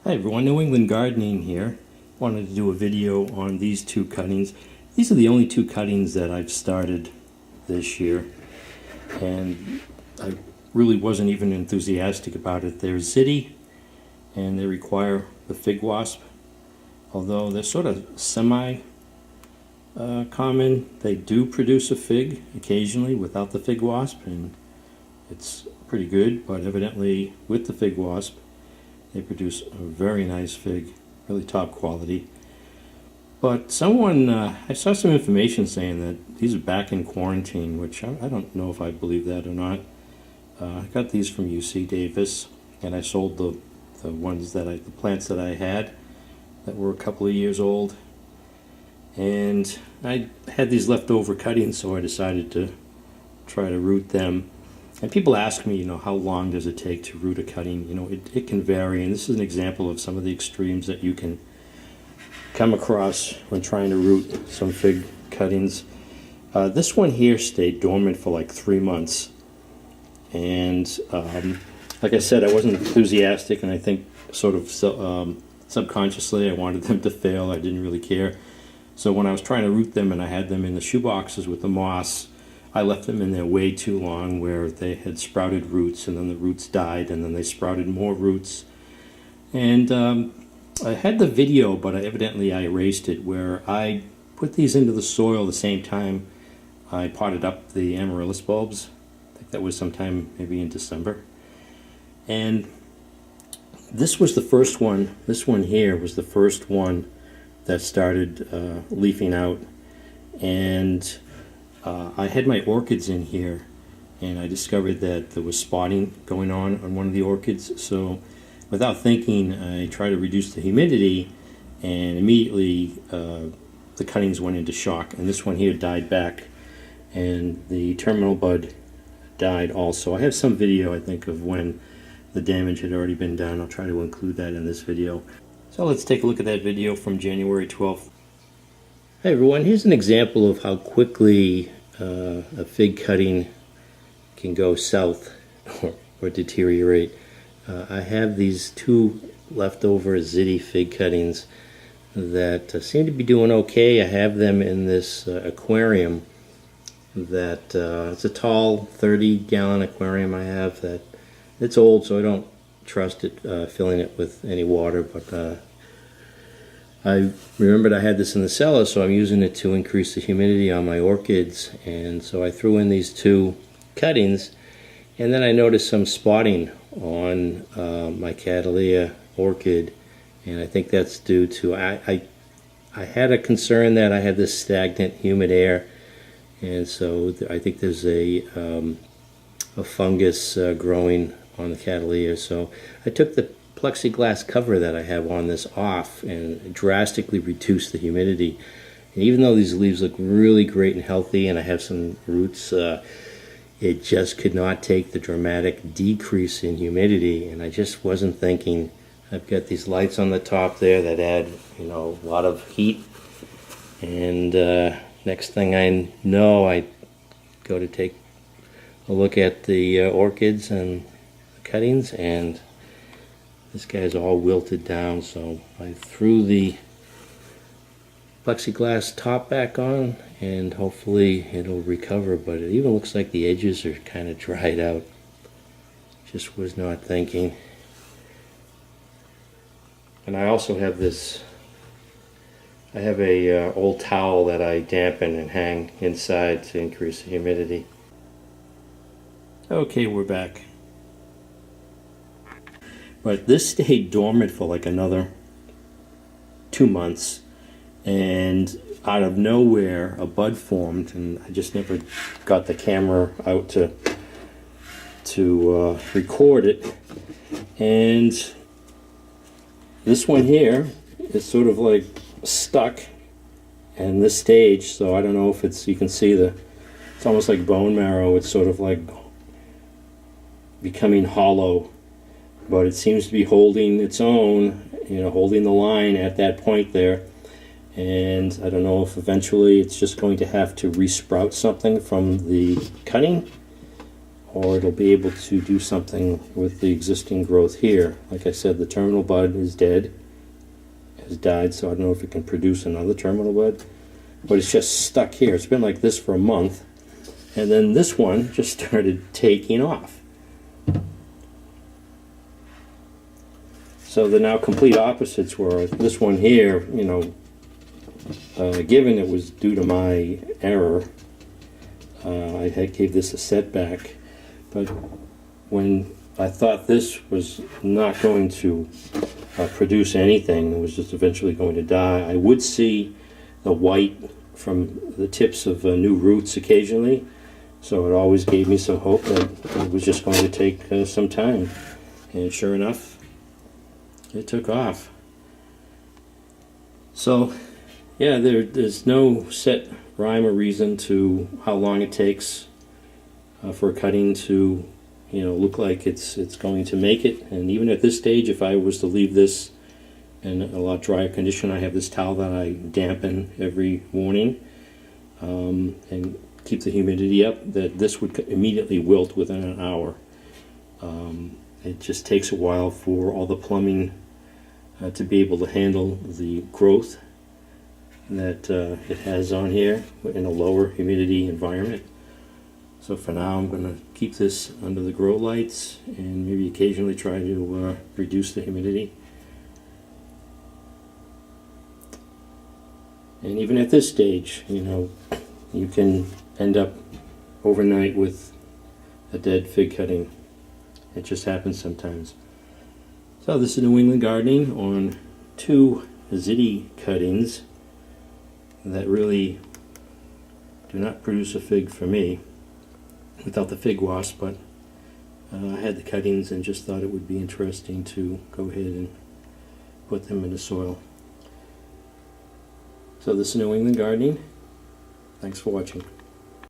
Hi everyone, New England Gardening here. Wanted to do a video on these two cuttings. These are the only two cuttings that I've started this year, and I really wasn't even enthusiastic about it. They're Zidi, and they require the fig wasp. Although they're sort of semi-common, they do produce a fig occasionally without the fig wasp, and it's pretty good, but evidently with the fig wasp, they produce a very nice fig, really top quality. But someone, I saw some information saying that these are back in quarantine, which I don't know if I believe that or not. I got these from UC Davis, and I sold the plants that I had that were a couple of years old. And I had these leftover cuttings, so I decided to try to root them. And people ask me, how long does it take to root a cutting? It can vary, and this is an example of some of the extremes that you can come across when trying to root some fig cuttings. This one here stayed dormant for like 3 months, and like I said, I wasn't enthusiastic, and I think sort of subconsciously I wanted them to fail. I didn't really care. So when I was trying to root them and I had them in the shoe boxes with the moss, I left them in there way too long, where they had sprouted roots, and then the roots died, and then they sprouted more roots. And I had the video, but evidently I erased it, where I put these into the soil the same time I potted up the amaryllis bulbs. I think that was sometime maybe in December. And this was the first one. This one here was the first one that started leafing out. And I had my orchids in here, and I discovered that there was spotting going on one of the orchids. So without thinking, I tried to reduce the humidity, and immediately the cuttings went into shock. And this one here died back, and the terminal bud died also. I have some video, I think, of when the damage had already been done. I'll try to include that in this video. So let's take a look at that video from January 12th. Hey everyone, here's an example of how quickly a fig cutting can go south or deteriorate. I have these two leftover Zidi fig cuttings that seem to be doing okay. I have them in this aquarium that it's a tall 30-gallon aquarium I have. That it's old, so I don't trust it filling it with any water, but I remembered I had this in the cellar, so I'm using it to increase the humidity on my orchids. And so I threw in these two cuttings, and then I noticed some spotting on my Cattleya orchid, and I think that's due to I had a concern that I had this stagnant humid air, and so I think there's a fungus growing on the Cattleya. So I took the plexiglass cover that I have on this off and drastically reduced the humidity. And even though these leaves look really great and healthy, and I have some roots, it just could not take the dramatic decrease in humidity, and I just wasn't thinking. I've got these lights on the top there that add a lot of heat, and next thing I know, I go to take a look at the orchids and the cuttings, and this guy's all wilted down. So I threw the plexiglass top back on, and hopefully it'll recover, but it even looks like the edges are kind of dried out. Just was not thinking. And I also have this, I have a old towel that I dampen and hang inside to increase the humidity. Okay, we're back. But this stayed dormant for like another 2 months, and out of nowhere a bud formed, and I just never got the camera out to record it. And this one here is sort of like stuck in this stage, so I don't know if you can see it's almost like bone marrow. It's sort of like becoming hollow, but it seems to be holding its own, holding the line at that point there. And I don't know if eventually it's just going to have to resprout something from the cutting, or it'll be able to do something with the existing growth here. Like I said, the terminal bud is dead, has died, so I don't know if it can produce another terminal bud, but it's just stuck here. It's been like this for a month, and then this one just started taking off. So they're now complete opposites, where this one here, you know, given it was due to my error, I gave this a setback, but when I thought this was not going to produce anything, it was just eventually going to die, I would see the white from the tips of new roots occasionally, so it always gave me some hope that it was just going to take some time. And sure enough, it took off. So yeah, there's no set rhyme or reason to how long it takes for a cutting to, you know, look like it's going to make it. And even at this stage, if I was to leave this in a lot drier condition, I have this towel that I dampen every morning and keep the humidity up, that this would immediately wilt within an hour. It just takes a while for all the plumbing to be able to handle the growth that it has on here in a lower humidity environment. So for now, I'm going to keep this under the grow lights and maybe occasionally try to reduce the humidity. And even at this stage, you know, you can end up overnight with a dead fig cutting. It just happens sometimes. So this is New England Gardening on 2 Zidi cuttings that really do not produce a fig for me without the fig wasp, but I had the cuttings and just thought it would be interesting to go ahead and put them in the soil. So this is New England Gardening. Thanks for watching.